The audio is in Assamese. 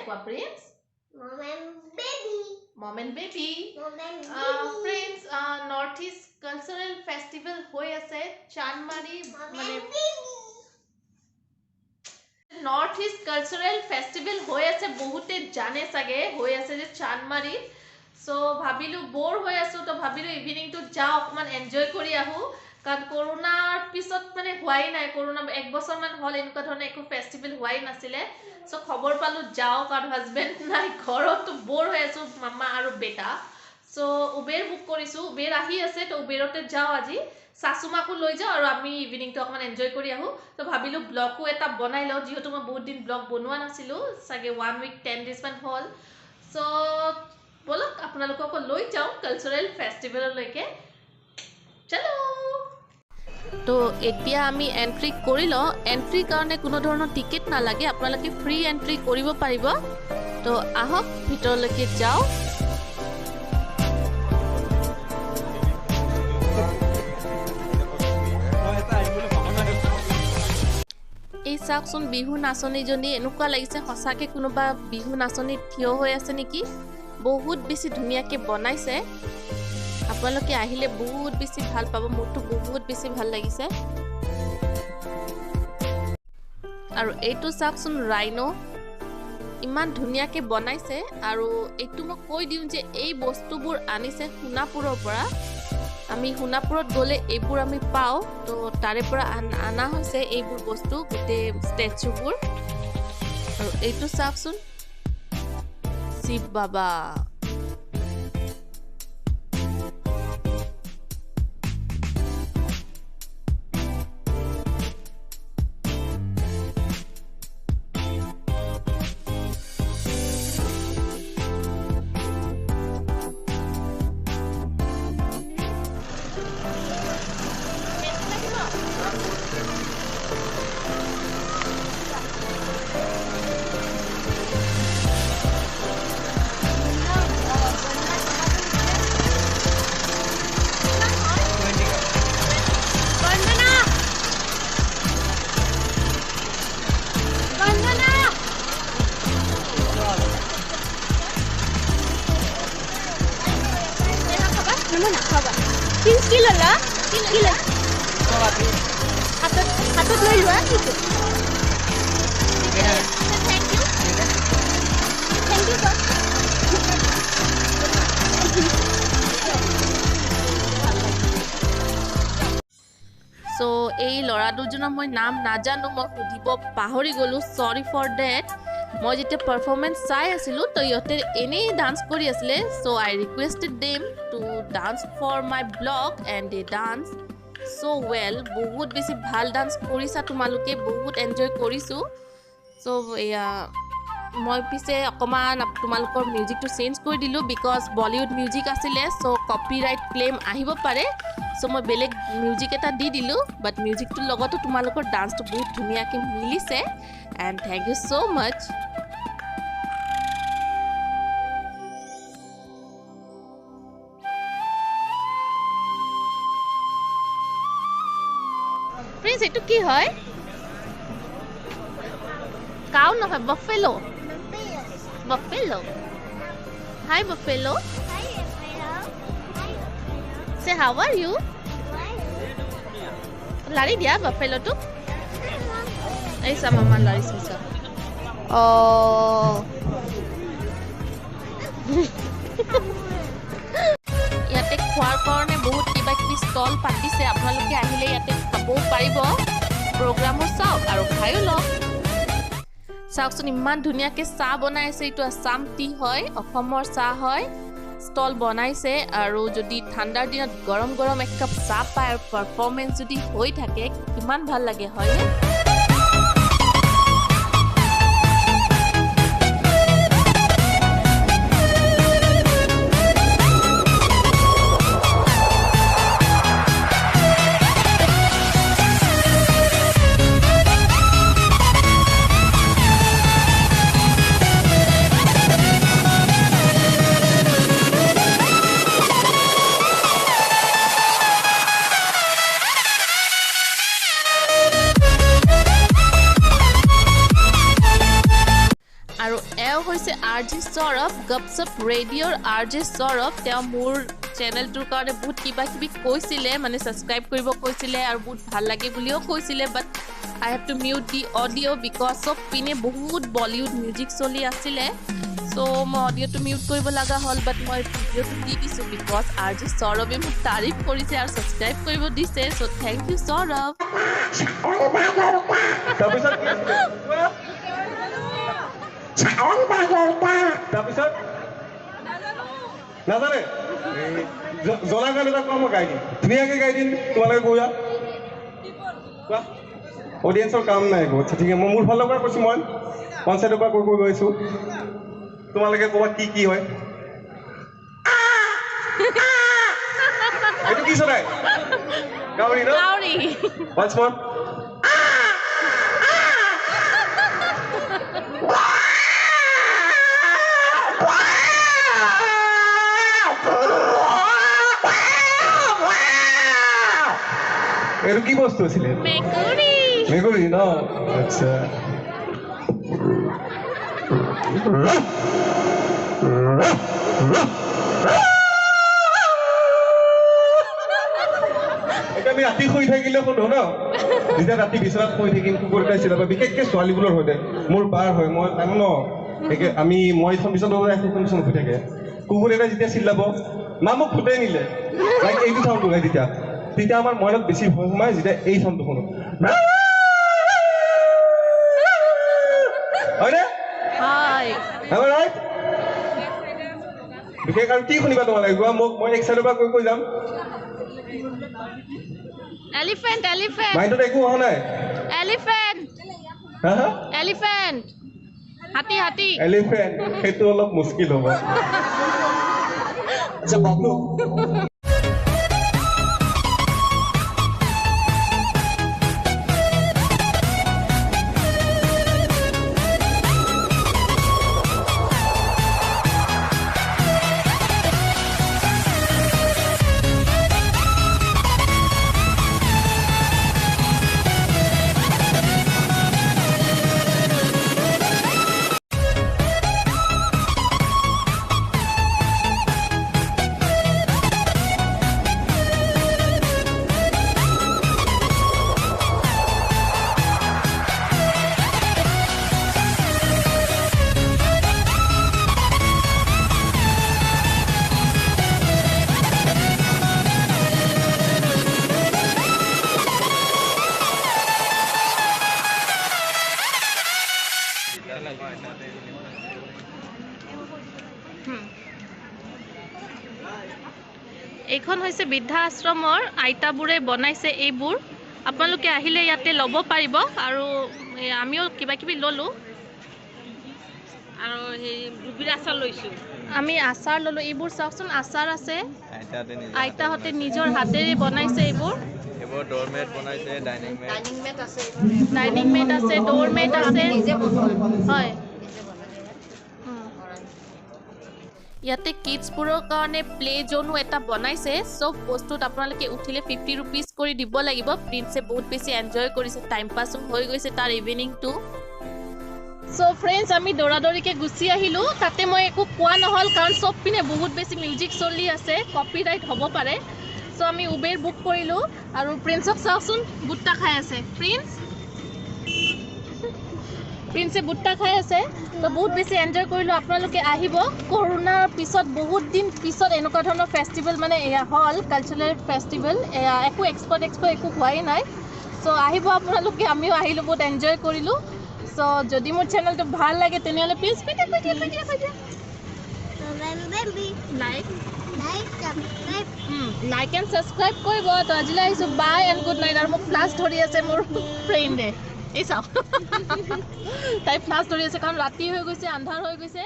কোৱা prince Mom and baby. Mom and baby. Mom and baby. Friends, North East Cultural Festival hoy ase Chanmari Mom and baby. North East Cultural Festival hoy ase bahute jane sage hoy ase je Chanmari. So bhabilu bore hoy asu to bhabilu evening to jao okman enjoy kori ahu কাৰণ কৰোনাৰ পিছত মানে হোৱাই নাই কৰোনা এক বছৰ মান হল এনেকুৱা ধৰণে একো ফেষ্টিভেল হোৱাই নাছিলে সো খবৰ পালো যাও কাৰণ হাজবেণ্ড নাই ঘৰত বৰ হৈ আছো মামা আৰু বেটা সো উবেৰ বুক কৰিছো উবেৰ আহি আছে তো উবেৰতে যাও আজি সাসুমাকো লৈ যাও আৰু আমি ইভিনিং তো অকমান এনজয় কৰি আহো তো ভাবিলো ব্লগও এটা বনাই লও যিহেতু মই বহুত দিন ব্লগ বনোৱা নাছিলো সাগে 1 উইক 10 ডেজ মান হল সো বলক আপোনালোকক লৈ যাও কালচাৰেল ফেষ্টিভেললৈকে চলো তো এতিয়া আমি এন্ট্ৰি কৰি ল এন্ট্ৰি কাৰণে কোনো ধৰণৰ টিকেট না লাগে আপোনালোকে ফ্ৰী এন্ট্ৰি কৰিব পাৰিব তো আহক ভিতৰলৈকে যাও এই চাকচোন বিহু নাচনী জনী এনেকুৱা লাগিছে হসাকে কোনোবা বিহু নাচনী থিয় হৈ আছে নেকি বহুত বেছি ধুনিয়াকে বনাইছে আপোনালোকে আহিলে বহুত বেছি ভাল পাব মোৰটো বহুত বেছি ভাল লাগিছে আৰু এইটো চাকচোন ৰাইনো ইমান ধুনিয়াকে বনাইছে আৰু এইটো মই কৈ দিম যে এই বস্তুবোৰ আনিছে সোনাপুৰৰ পৰা আমি সোনাপুৰত গলে এইবোৰ আমি পাও তো তাৰে পৰা আনা হৈছে এইবোৰ বস্তু গুটে ষ্টেচুবোৰ আৰু এইটো চাকচোন শিৱ বাবা হাতত লৈ লোৱা কিন্তু থ্যাংক ইউ সো এই লৰা দুজনৰ মই নাম নাজানো মই সুধিব পাহৰি গলো সৰি ফৰ দ্যাট মই যেতিয়া পাৰফৰ্মেন্স চাই আছিলো তো ইহঁতে এনেই ডান্স কৰি আছিলে so I requested them to dance for my blog and they dance so well বহুত বেছি ভাল ডান্স কৰিছা তোমালোকে বহুত এনজয় কৰিছো সো মই পিছে অকমান তোমালোকৰ মিউজিকটো চেঞ্জ কৰি দিলো বিকজ বলিউড মিউজিক আছিলে সো কপিৰাইট ক্লেম আহিব পাৰে সো মই বেলেগ মিউজিক এটা দি দিলো বাট মিউজিকটোৰ লগতো তোমালোকৰ ডান্সটো বহুত ধুনীয়াকৈ মিলিছে and thank you so much Prince এটু কি হয় কাউ নহয় buffalo buffalo high buffalo say how are you লারি দিয়া বাফেলো টু এই মামা লারি সা ও ইয়াতে খোৱাৰ কাৰণে বহুত কিবা কিবি ষ্টল পাতিছে আপোনালোকে আহিলে ইয়াতে খাবও পাৰিব প্ৰগ্ৰামো চাওক আৰু খায়ো লওক চাওকচোন ইমান ধুনীয়াকৈ চাহ বনাইছে এইটো আছাম টি হয় অসমৰ চাহ হয় ষ্টল বনাইছে আৰু যদি ঠাণ্ডাৰ দিনত গৰম গৰম এক কাপ চাহ পায় আৰু পাৰফৰ্মেঞ্চ যদি হৈ থাকে কিমান ভাল লাগে হয় RJ Saurabh, Gupsup Radio RJ Saurabh, তেওঁ মোৰ চেনেলটোৰ কাৰণে বহুত কিবা কিবি কৈছিলে, মানে সাবস্ক্ৰাইব কৰিব কৈছিলে আৰু বহুত ভাল লাগে বুলিও কৈছিলে, বাট I have to mute the audio because of পিনে বহুত বলিউড মিউজিক চলি আছিলে, so মই অডিঅ'টো মিউট কৰিব লগা হ'ল, বাট মই ভিডিঅ'টো দি দিছোঁ বিকজ RJ Saurabhe মোক তাৰিফ কৰিছে আৰু সাবস্ক্ৰাইব কৰিব দিছে, so thank you Saurabh. তাৰপিছত নাজানে জনা গান এটা মই গাই দিম, ধুনীয়াকৈ গাই দিম, তোমালোকে কোৱা কোৱা, অডিয়েঞ্চৰ কাম নাই একো। আচ্ছা ঠিক আছে, মই মোৰ ফালৰ পৰা কৈছোঁ, মই পঞ্চায়তৰ পৰা কৈ গৈছোঁ, তোমালোকে ক'বা কি কি হয়। এইটো কি চৰাই? গাহৰি ন? Once more. এইটো কি বস্তু আছিলে? মেকুৰী ন? আচ্ছা আমি ৰাতি শুই থাকিলে শুনো ন, যেতিয়া ৰাতি বিচনাত শুই থাকিম কুকুৰ এটা চিলাব, বিশেষকৈ ছোৱালীবোৰৰ সৈতে মোৰ বাৰ হয়, মই জানো ন, মই এখন বিচনাত এখন বিচনাত শুই থাকে, কুকুৰ এটা যেতিয়া চিলাব মা মোক ফুটাই নিলে লাইক এইটো চাউণ্ড ওলাই, তেতিয়া আমাৰ মনত বেছি ভয় সোমাই যেতিয়া এই চাউণ্ডটো শুনো, হয়নে? বিশেষ আৰু কি শুনিবা তোমালোকে কোৱা মোক, মই এক চাইডৰ পৰা কৈ যাম। Elephant, elephant. মাইণ্ডত একো অহা নাই? Elephant. হা হা? Elephant. হাতী হাতী। এলিফেণ্ট, সেইটো অলপ মুস্কিল হ'ব। আচ্ছা বাবলু এইখন হৈছে বৃদ্ধা আশ্ৰমৰ আইতাবোৰে বনাইছে এইবোৰ, আপোনালোকে আহিলে ইয়াতে ল'ব পাৰিব, আৰু আমিও কিবা কিবি ল'লোঁ, আৰু সেই আচাৰ লৈছোঁ, আমি আচাৰ ল'লোঁ, এইবোৰ চাওকচোন আচাৰ আছে, আইতাহঁতে নিজৰ হাতেৰে বনাইছে এইবোৰ, ডোৰমেট বনাইছে, ডাইনিং মেট আছে, ডোৰমেট আছে, হয়। ইয়াতে কিডছবোৰৰ কাৰণে প্লে জোনো এটা বনাইছে, চব বস্তুত আপোনালোকে উঠিলে 50 rupees কৰি দিব লাগিব। প্ৰিন্সে বহুত বেছি এনজয় কৰিছে, টাইম পাছো হৈ গৈছে তাৰ ইভিনিংটো। সো ফ্ৰেণ্ডছ, আমি দৌৰাদৌৰিকে গুচি আহিলোঁ, তাতে মই একো কোৱা নহ'ল কাৰণ চব পিনে বহুত বেছি মিউজিক চলি আছে, কপিৰাইট হ'ব পাৰে, সো আমি উবেৰ বুক কৰিলোঁ, আৰু প্ৰিন্সক চাওকচোন বুট্টা খাই আছে, প্ৰিন্সে বুট্টা খাই আছে, তো বহুত বেছি এনজয় কৰিলোঁ। আপোনালোকে আহিব, কৰোণাৰ পিছত বহুত দিন পিছত এনেকুৱা ধৰণৰ ফেষ্টিভেল, মানে এয়া হ'ল কালচাৰেল ফেষ্টিভেল, এয়া একো এক্সপো একো হোৱাই নাই, চ' আহিব আপোনালোকে, আমিও আহিলোঁ, বহুত এনজয় কৰিলোঁ। চ' যদি মোৰ চেনেলটো ভাল লাগে তেনেহ'লে প্লিজ লাইক এণ্ড ছাবস্ক্ৰাইব কৰিব। তো আজিলৈ আহিছোঁ, বাই এণ্ড গুড নাইট। আৰু মোক ফ্লাছ ধৰি আছে মোৰ ফ্ৰেণ্ডে, এই চাওক তাই ফ্লাছ ধৰি আছে কাৰণ ৰাতি হৈ গৈছে, আন্ধাৰ হৈ গৈছে।